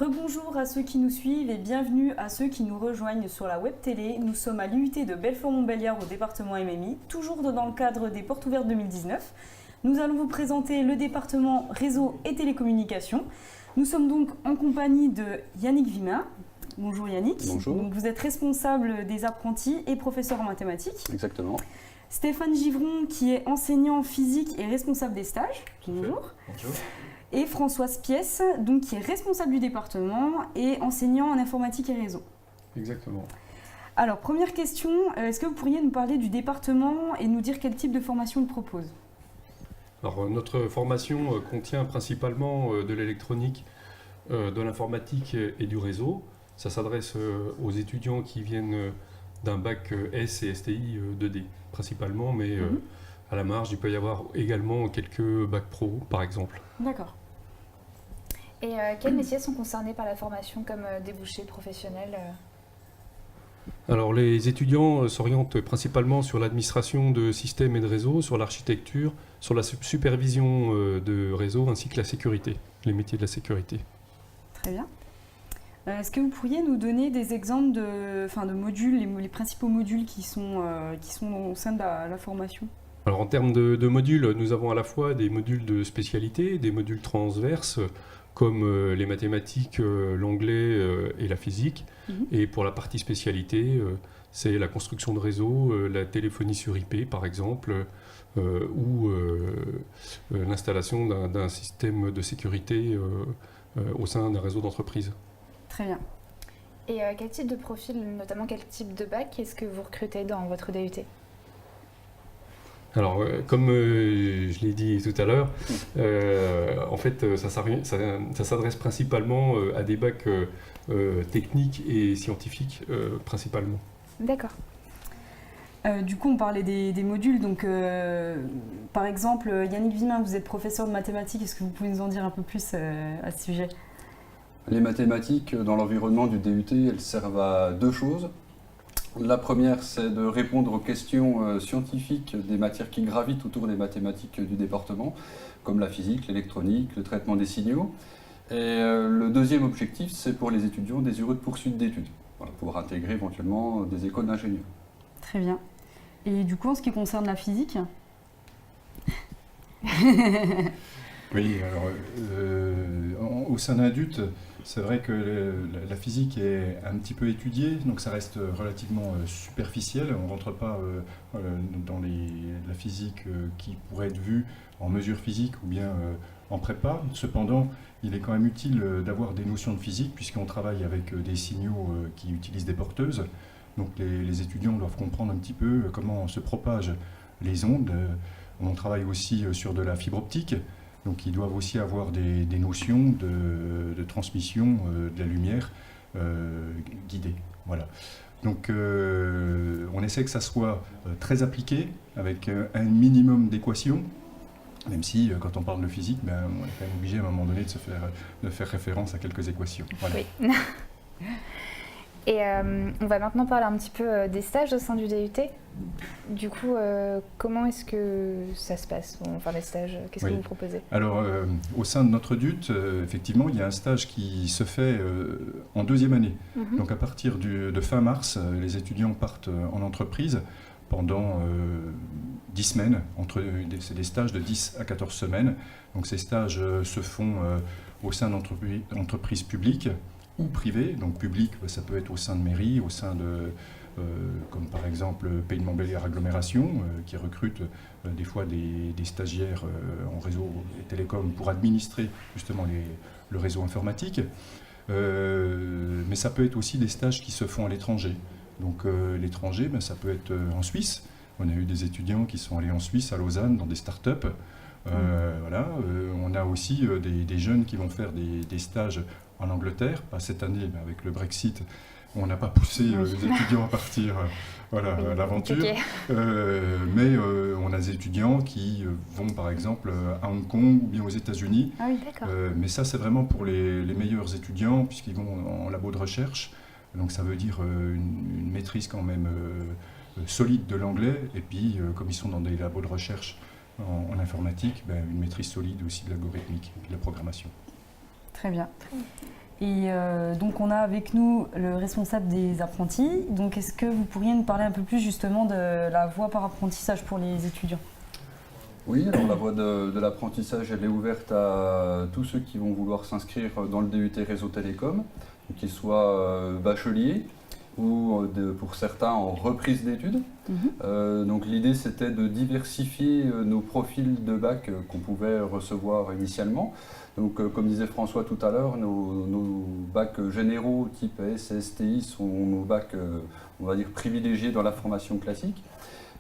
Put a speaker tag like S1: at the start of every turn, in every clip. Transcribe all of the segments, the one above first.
S1: Rebonjour à ceux qui nous suivent et bienvenue à ceux qui nous rejoignent sur la web télé. Nous sommes à l'UIT de Belfort-Montbéliard au département MMI, toujours dans le cadre des Portes ouvertes 2019. Nous allons vous présenter le département réseau et télécommunications. Nous sommes donc en compagnie de Yannick Vimin. Bonjour Yannick.
S2: Bonjour.
S1: Donc vous êtes responsable des apprentis et professeur en mathématiques.
S2: Exactement.
S1: Stéphane Givron qui est enseignant en physique et responsable des stages. Bonjour.
S3: Bonjour.
S1: Et Françoise Pièce, donc, qui est responsable du département et enseignant en informatique et réseau.
S3: Exactement.
S1: Alors, première question, est-ce que vous pourriez nous parler du département et nous dire quel type de formation il propose ?
S3: Alors, notre formation contient principalement de l'électronique, de l'informatique et du réseau. Ça s'adresse aux étudiants qui viennent d'un bac S et STI 2D, principalement, mais à la marge, il peut y avoir également quelques bacs pro, par exemple.
S1: D'accord.
S4: Et quels métiers sont concernés par la formation comme débouchés professionnels
S3: Alors, les étudiants s'orientent principalement sur l'administration de systèmes et de réseaux, sur l'architecture, sur la supervision de réseaux ainsi que la sécurité, les métiers de la sécurité.
S1: Très bien. Est-ce que vous pourriez nous donner des exemples de modules, les principaux modules qui sont au sein de la formation ?
S3: Alors, en termes de modules, nous avons à la fois des modules de spécialité, des modules transverses, comme les mathématiques, l'anglais et la physique. Et pour la partie spécialité, c'est la construction de réseaux, la téléphonie sur IP par exemple, ou l'installation d'un système de sécurité au sein d'un réseau d'entreprise.
S1: Très bien.
S4: Et quel type de profil, notamment quel type de bac, est-ce que vous recrutez dans votre DUT ?
S3: Alors, comme je l'ai dit tout à l'heure, en fait, ça s'adresse principalement à des bacs techniques et scientifiques, principalement.
S4: D'accord.
S1: Du coup, on parlait des modules. Donc, par exemple, Yannick Vimin, vous êtes professeur de mathématiques. Est-ce que vous pouvez nous en dire un peu plus à ce sujet ?
S2: Les mathématiques, dans l'environnement du DUT, elles servent à deux choses. La première, c'est de répondre aux questions scientifiques des matières qui gravitent autour des mathématiques du département, comme la physique, l'électronique, le traitement des signaux. Et le deuxième objectif, c'est pour les étudiants désireux de poursuite d'études, pour intégrer éventuellement des écoles d'ingénieurs.
S1: Très bien. Et du coup, en ce qui concerne la physique ?
S5: Oui, alors au sein d'un DUT, c'est vrai que la physique est un petit peu étudiée, donc ça reste relativement superficiel. On ne rentre pas dans la physique qui pourrait être vue en mesure physique ou bien en prépa. Cependant, il est quand même utile d'avoir des notions de physique puisqu'on travaille avec des signaux qui utilisent des porteuses. Donc les étudiants doivent comprendre un petit peu comment se propagent les ondes. On travaille aussi sur de la fibre optique. Donc ils doivent aussi avoir des notions de transmission de la lumière guidée. Voilà. Donc on essaie que ça soit très appliqué, avec un minimum d'équations, même si quand on parle de physique, on est quand même obligé à un moment donné de faire référence à quelques équations. Voilà.
S4: Oui. Et on va maintenant parler un petit peu des stages au sein du DUT. Du coup, comment est-ce que ça se passe ? Enfin, les stages, qu'est-ce que vous proposez ?
S5: Alors, au sein de notre DUT, effectivement, il y a un stage qui se fait en deuxième année. Donc, à partir de fin mars, les étudiants partent en entreprise pendant 10 semaines. C'est des stages de 10 à 14 semaines. Donc, ces stages se font au sein d'entreprises publiques ou privées. Donc, public, ça peut être au sein de mairies, au sein de... comme par exemple Pays de Montbéliard Agglomération, qui recrute des fois des stagiaires en réseau et télécom pour administrer justement le réseau informatique. Mais ça peut être aussi des stages qui se font à l'étranger. Donc l'étranger, ça peut être en Suisse. On a eu des étudiants qui sont allés en Suisse, à Lausanne, dans des start-up. Voilà. On a aussi des jeunes qui vont faire des stages en Angleterre, pas cette année, mais avec le Brexit. On n'a pas poussé les étudiants à partir à l'aventure, mais on a des étudiants qui vont par exemple à Hong Kong ou bien aux États-Unis.
S4: Ah oui, d'accord.
S5: Mais ça, c'est vraiment pour les meilleurs étudiants, puisqu'ils vont en labo de recherche. Donc ça veut dire une maîtrise quand même solide de l'anglais, et puis comme ils sont dans des labos de recherche en informatique, une maîtrise solide aussi de l'algorithmique, de la programmation.
S1: Très bien. Et donc on a avec nous le responsable des apprentis. Donc est-ce que vous pourriez nous parler un peu plus justement de la voie par apprentissage pour les étudiants?
S2: Oui, alors la voie de l'apprentissage, elle est ouverte à tous ceux qui vont vouloir s'inscrire dans le DUT Réseau Télécom, qu'ils soient bacheliers ou pour certains en reprise d'études. Donc l'idée c'était de diversifier nos profils de bac qu'on pouvait recevoir initialement. Donc comme disait François tout à l'heure, nos bacs généraux type S, STI sont nos bacs, on va dire, privilégiés dans la formation classique.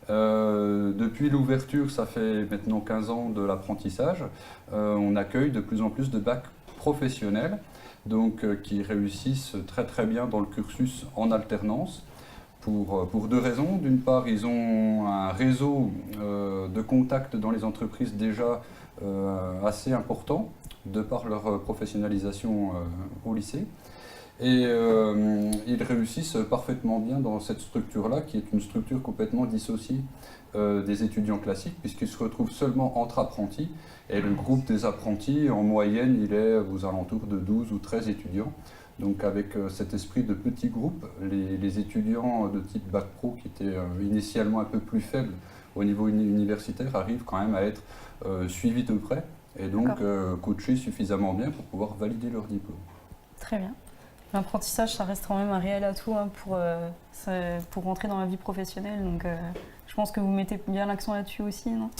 S2: Depuis l'ouverture, ça fait maintenant 15 ans de l'apprentissage, on accueille de plus en plus de bacs professionnels, donc qui réussissent très très bien dans le cursus en alternance, pour deux raisons. D'une part, ils ont un réseau de contacts dans les entreprises déjà assez important, de par leur professionnalisation au lycée. Et ils réussissent parfaitement bien dans cette structure-là, qui est une structure complètement dissociée des étudiants classiques, puisqu'ils se retrouvent seulement entre apprentis. Et le groupe des apprentis, en moyenne, il est aux alentours de 12 ou 13 étudiants. Donc avec cet esprit de petit groupe, les étudiants de type Bac Pro, qui étaient initialement un peu plus faibles au niveau universitaire, arrivent quand même à être suivis de près et donc coachés suffisamment bien pour pouvoir valider leur diplôme.
S1: Très bien. L'apprentissage, ça reste quand même un réel atout pour rentrer dans la vie professionnelle. Donc, je pense que vous mettez bien l'accent là-dessus aussi, non?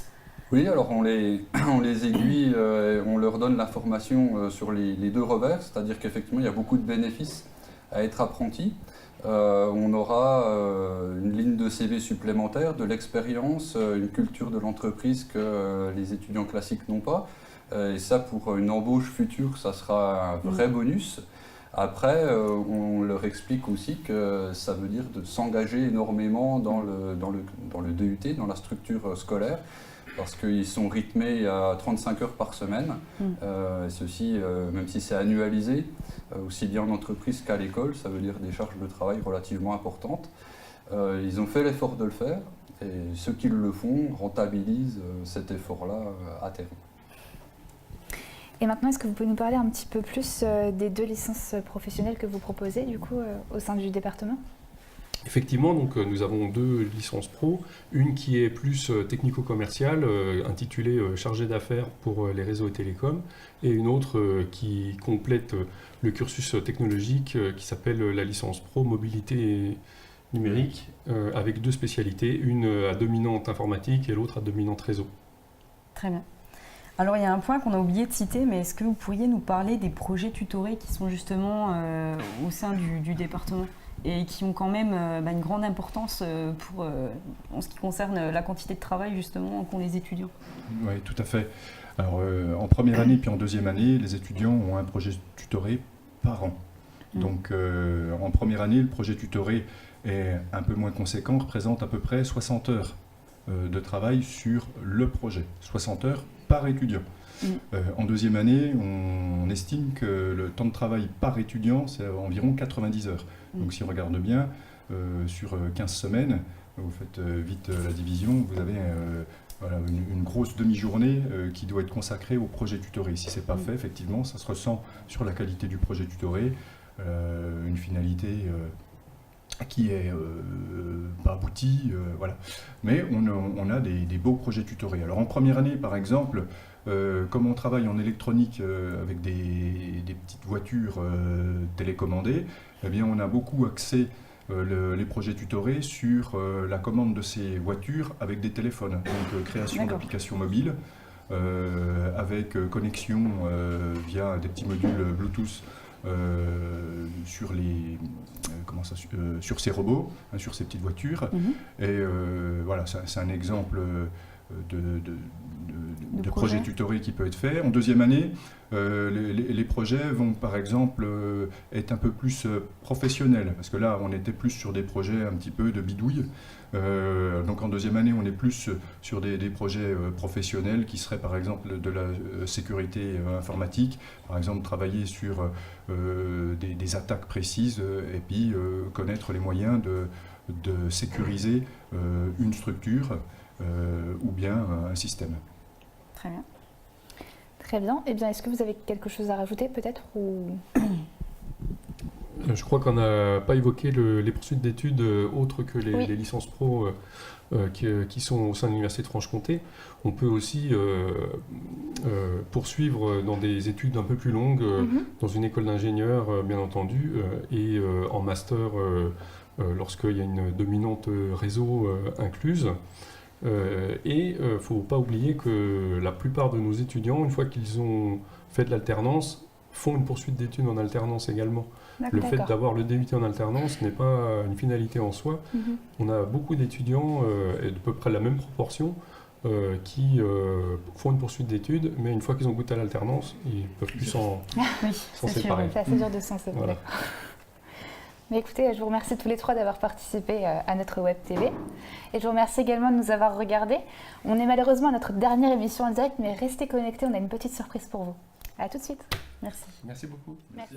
S2: Oui, alors on les aiguille, on leur donne la formation sur les deux revers, c'est-à-dire qu'effectivement, il y a beaucoup de bénéfices à être apprenti. On aura une ligne de CV supplémentaire, de l'expérience, une culture de l'entreprise que les étudiants classiques n'ont pas. Et ça, pour une embauche future, ça sera un vrai bonus. Après, on leur explique aussi que ça veut dire de s'engager énormément dans le DUT, dans la structure scolaire, parce qu'ils sont rythmés à 35 heures par semaine. Ceci, même si c'est annualisé, aussi bien en entreprise qu'à l'école, ça veut dire des charges de travail relativement importantes. Ils ont fait l'effort de le faire, et ceux qui le font rentabilisent cet effort-là à terme.
S4: Et maintenant, est-ce que vous pouvez nous parler un petit peu plus des deux licences professionnelles que vous proposez du coup au sein du département?
S3: Effectivement, donc, nous avons deux licences pro, une qui est plus technico-commerciale, intitulée chargé d'affaires pour les réseaux et télécoms, et une autre qui complète le cursus technologique qui s'appelle la licence pro mobilité numérique, avec deux spécialités, une à dominante informatique et l'autre à dominante réseau.
S1: Très bien. Alors il y a un point qu'on a oublié de citer, mais est-ce que vous pourriez nous parler des projets tutorés qui sont justement au sein du département et qui ont quand même une grande importance en ce qui concerne la quantité de travail justement qu'ont les étudiants?
S5: Oui, tout à fait. Alors en première année puis en deuxième année, les étudiants ont un projet tutoré par an. Donc en première année, le projet tutoré est un peu moins conséquent, représente à peu près 60 heures de travail sur le projet, 60 heures par étudiant. En deuxième année, on estime que le temps de travail par étudiant, c'est environ 90 heures. Donc si on regarde bien, sur 15 semaines, vous faites vite la division, vous avez voilà, une grosse demi-journée qui doit être consacrée au projet tutoré. Si ce n'est pas fait, effectivement, ça se ressent sur la qualité du projet tutoré, une finalité qui est pas abouti, voilà. Mais on a des beaux projets tutorés. Alors en première année, par exemple, comme on travaille en électronique avec des petites voitures télécommandées, eh bien on a beaucoup axé les projets tutorés sur la commande de ces voitures avec des téléphones. Donc création d'applications mobiles, avec connexion via des petits modules Bluetooth sur ces robots, hein, sur ces petites voitures. Et voilà, c'est un exemple de projet tutoré qui peut être fait. En deuxième année, les projets vont par exemple être un peu plus professionnels, parce que là on était plus sur des projets un petit peu de bidouille. Donc en deuxième année on est plus sur des projets professionnels qui seraient par exemple de la sécurité informatique, par exemple travailler sur des attaques précises et puis connaître les moyens de sécuriser une structure ou bien un système.
S4: Très bien. Très bien. Eh bien, est-ce que vous avez quelque chose à rajouter peut-être ou...
S3: Je crois qu'on n'a pas évoqué les poursuites d'études autres que les licences pro qui sont au sein de l'Université de Franche-Comté. On peut aussi poursuivre dans des études un peu plus longues, dans une école d'ingénieur, bien entendu, et en master lorsqu'il y a une dominante réseau incluse. Et il ne faut pas oublier que la plupart de nos étudiants, une fois qu'ils ont fait de l'alternance, font une poursuite d'études en alternance également. Le fait d'avoir le DUT en alternance n'est pas une finalité en soi. On a beaucoup d'étudiants, et de peu près la même proportion, qui font une poursuite d'études, mais une fois qu'ils ont goûté à l'alternance, ils ne peuvent plus s'en séparer.
S4: C'est assez dur de s'en séparer. Voilà. Mais écoutez, je vous remercie tous les trois d'avoir participé à notre Web TV. Et je vous remercie également de nous avoir regardés. On est malheureusement à notre dernière émission en direct, mais restez connectés, on a une petite surprise pour vous. À tout de suite.
S1: Merci.
S3: Merci beaucoup.
S4: Merci.